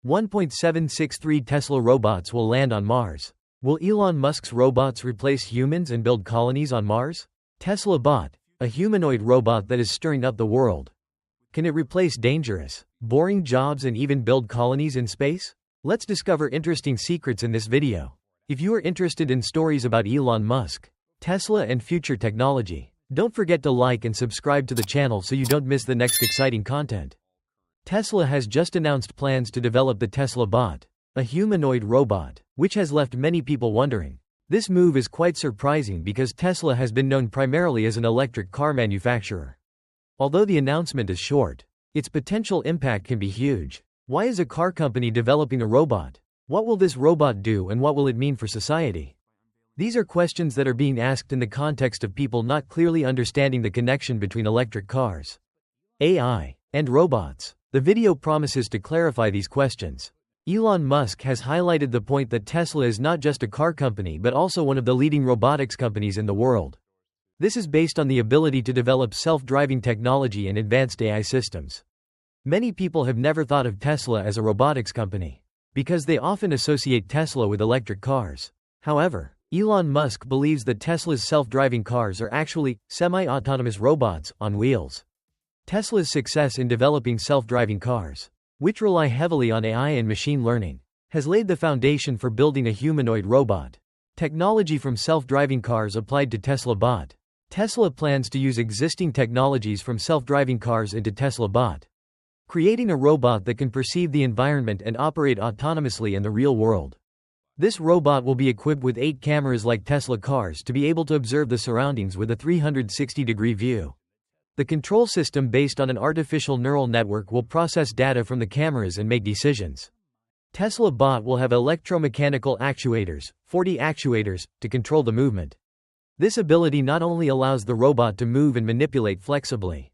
1.763 Tesla robots will land on Mars. Will Elon Musk's robots replace humans and build colonies on Mars? Tesla Bot, a humanoid robot that is stirring up the world. Can it replace dangerous, boring jobs and even build colonies in space? Let's discover interesting secrets in this video. If you are interested in stories about Elon Musk, Tesla and future technology, don't forget to like and subscribe to the channel so you don't miss the next exciting content. Tesla has just announced plans to develop the Tesla Bot, a humanoid robot, which has left many people wondering. This move is quite surprising because Tesla has been known primarily as an electric car manufacturer. Although the announcement is short, its potential impact can be huge. Why is a car company developing a robot? What will this robot do and what will it mean for society? These are questions that are being asked in the context of people not clearly understanding the connection between electric cars, AI, and robots. The video promises to clarify these questions. Elon Musk has highlighted the point that Tesla is not just a car company but also one of the leading robotics companies in the world. This is based on the ability to develop self-driving technology and advanced AI systems. Many people have never thought of Tesla as a robotics company, because they often associate Tesla with electric cars. However, Elon Musk believes that Tesla's self-driving cars are actually semi-autonomous robots on wheels. Tesla's success in developing self-driving cars, which rely heavily on AI and machine learning, has laid the foundation for building a humanoid robot. Technology from self-driving cars applied to Tesla Bot. Tesla plans to use existing technologies from self-driving cars into Tesla Bot, creating a robot that can perceive the environment and operate autonomously in the real world. This robot will be equipped with 8 cameras like Tesla cars to be able to observe the surroundings with a 360-degree view. The control system based on an artificial neural network will process data from the cameras and make decisions. Tesla Bot will have electromechanical actuators, 40 actuators, to control the movement. This ability not only allows the robot to move and manipulate flexibly,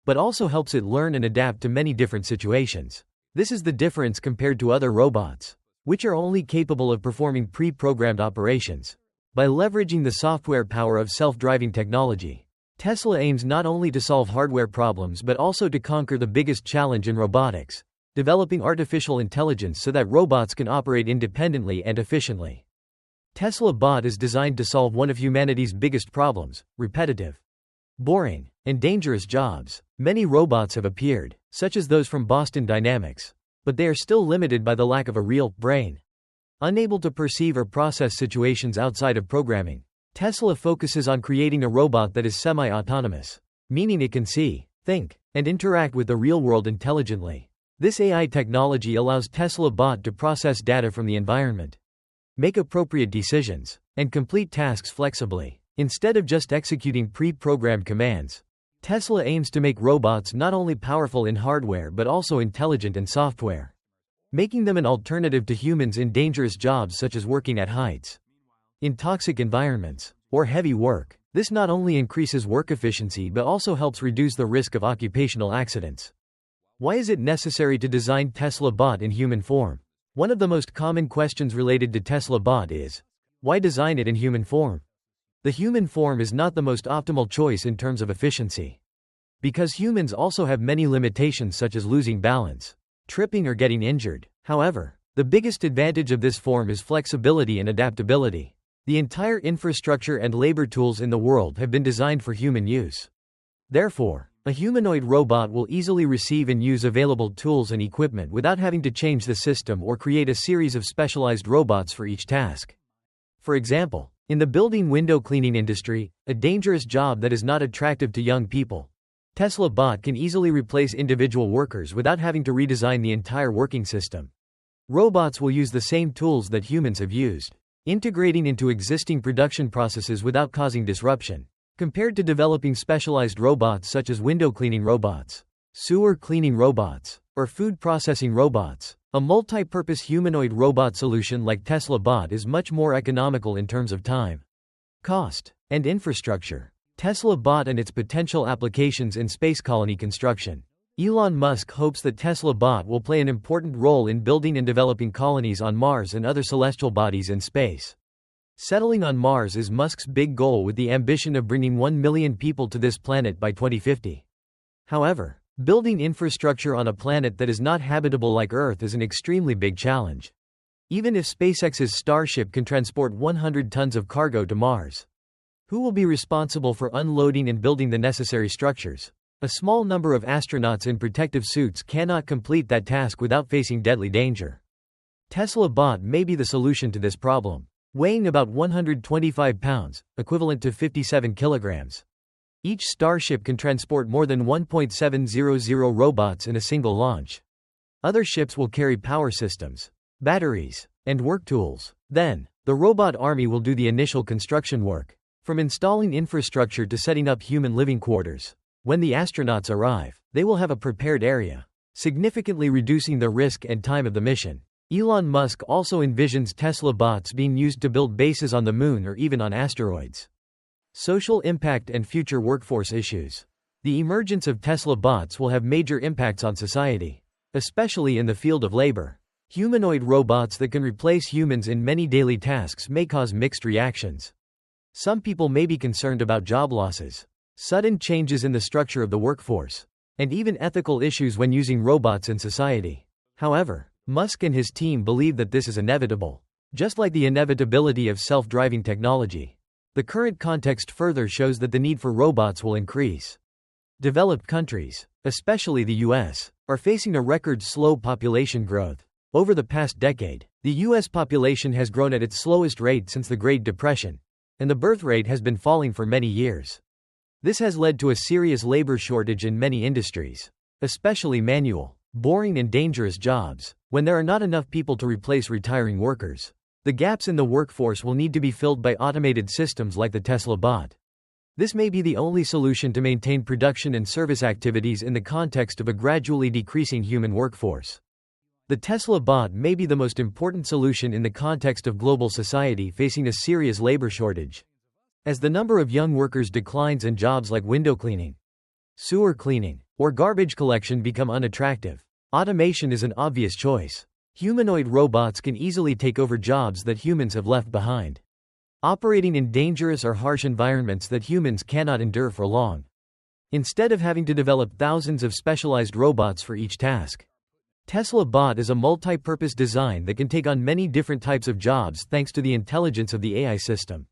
but also helps it learn and adapt to many different situations. This is the difference compared to other robots, which are only capable of performing pre-programmed operations. By leveraging the software power of self-driving technology, Tesla aims not only to solve hardware problems but also to conquer the biggest challenge in robotics, developing artificial intelligence so that robots can operate independently and efficiently. Tesla Bot is designed to solve one of humanity's biggest problems: repetitive, boring, and dangerous jobs. Many robots have appeared, such as those from Boston Dynamics, but they are still limited by the lack of a real brain. Unable to perceive or process situations outside of programming, Tesla focuses on creating a robot that is semi-autonomous, meaning it can see, think, and interact with the real world intelligently. This AI technology allows Tesla Bot to process data from the environment, make appropriate decisions, and complete tasks flexibly. Instead of just executing pre-programmed commands, Tesla aims to make robots not only powerful in hardware but also intelligent in software, making them an alternative to humans in dangerous jobs such as working at heights, in toxic environments, or heavy work. This not only increases work efficiency but also helps reduce the risk of occupational accidents. Why is it necessary to design Tesla Bot in human form? One of the most common questions related to Tesla Bot is, why design it in human form? The human form is not the most optimal choice in terms of efficiency, because humans also have many limitations such as losing balance, tripping or getting injured. However, the biggest advantage of this form is flexibility and adaptability. The entire infrastructure and labor tools in the world have been designed for human use. Therefore, a humanoid robot will easily receive and use available tools and equipment without having to change the system or create a series of specialized robots for each task. For example, in the building window cleaning industry, a dangerous job that is not attractive to young people, Tesla Bot can easily replace individual workers without having to redesign the entire working system. Robots will use the same tools that humans have used, integrating into existing production processes without causing disruption. Compared to developing specialized robots such as window cleaning robots, sewer cleaning robots, or food processing robots, a multi-purpose humanoid robot solution like Tesla Bot is much more economical in terms of time, cost, and infrastructure. Tesla Bot and its potential applications in space colony construction. Elon Musk hopes that Tesla Bot will play an important role in building and developing colonies on Mars and other celestial bodies in space. Settling on Mars is Musk's big goal, with the ambition of bringing 1 million people to this planet by 2050. However, Building infrastructure on a planet that is not habitable like Earth is an extremely big challenge. Even if SpaceX's Starship can transport 100 tons of cargo to Mars, who will be responsible for unloading and building the necessary structures? A small number of astronauts in protective suits cannot complete that task without facing deadly danger. Tesla Bot may be the solution to this problem. Weighing about 125 pounds, equivalent to 57 kilograms. Each Starship can transport more than 1.700 robots in a single launch. Other ships will carry power systems, batteries, and work tools. Then, the robot army will do the initial construction work, from installing infrastructure to setting up human living quarters. When the astronauts arrive, they will have a prepared area, significantly reducing the risk and time of the mission. Elon Musk also envisions Tesla bots being used to build bases on the moon or even on asteroids. Social impact and future workforce issues. The emergence of Tesla bots will have major impacts on society, especially in the field of labor. Humanoid robots that can replace humans in many daily tasks may cause mixed reactions. Some people may be concerned about job losses, sudden changes in the structure of the workforce, and even ethical issues when using robots in society. However, Musk and his team believe that this is inevitable, just like the inevitability of self-driving technology. The current context further shows that the need for robots will increase. Developed countries, especially the US, are facing a record slow population growth. Over the past decade, the US population has grown at its slowest rate since the Great Depression, and the birth rate has been falling for many years. This has led to a serious labor shortage in many industries, especially manual, boring and dangerous jobs, when there are not enough people to replace retiring workers. The gaps in the workforce will need to be filled by automated systems like the Tesla bot. This may be the only solution to maintain production and service activities in the context of a gradually decreasing human workforce. The Tesla bot may be the most important solution in the context of global society facing a serious labor shortage. As the number of young workers declines and jobs like window cleaning, sewer cleaning, or garbage collection become unattractive, automation is an obvious choice. Humanoid robots can easily take over jobs that humans have left behind, operating in dangerous or harsh environments that humans cannot endure for long. Instead of having to develop thousands of specialized robots for each task, Tesla Bot is a multi-purpose design that can take on many different types of jobs thanks to the intelligence of the AI system.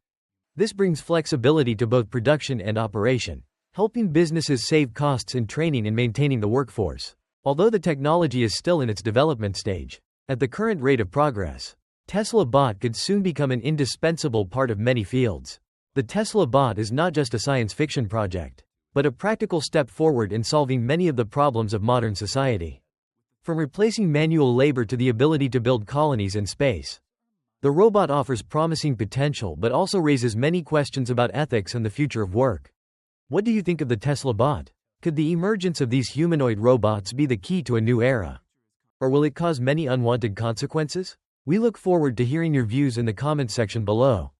This brings flexibility to both production and operation, helping businesses save costs in training and maintaining the workforce. Although the technology is still in its development stage, at the current rate of progress, Tesla Bot could soon become an indispensable part of many fields. The Tesla Bot is not just a science fiction project, but a practical step forward in solving many of the problems of modern society. From replacing manual labor to the ability to build colonies in space, the robot offers promising potential but also raises many questions about ethics and the future of work. What do you think of the Tesla Bot? Could the emergence of these humanoid robots be the key to a new era? Or will it cause many unwanted consequences? We look forward to hearing your views in the comments section below.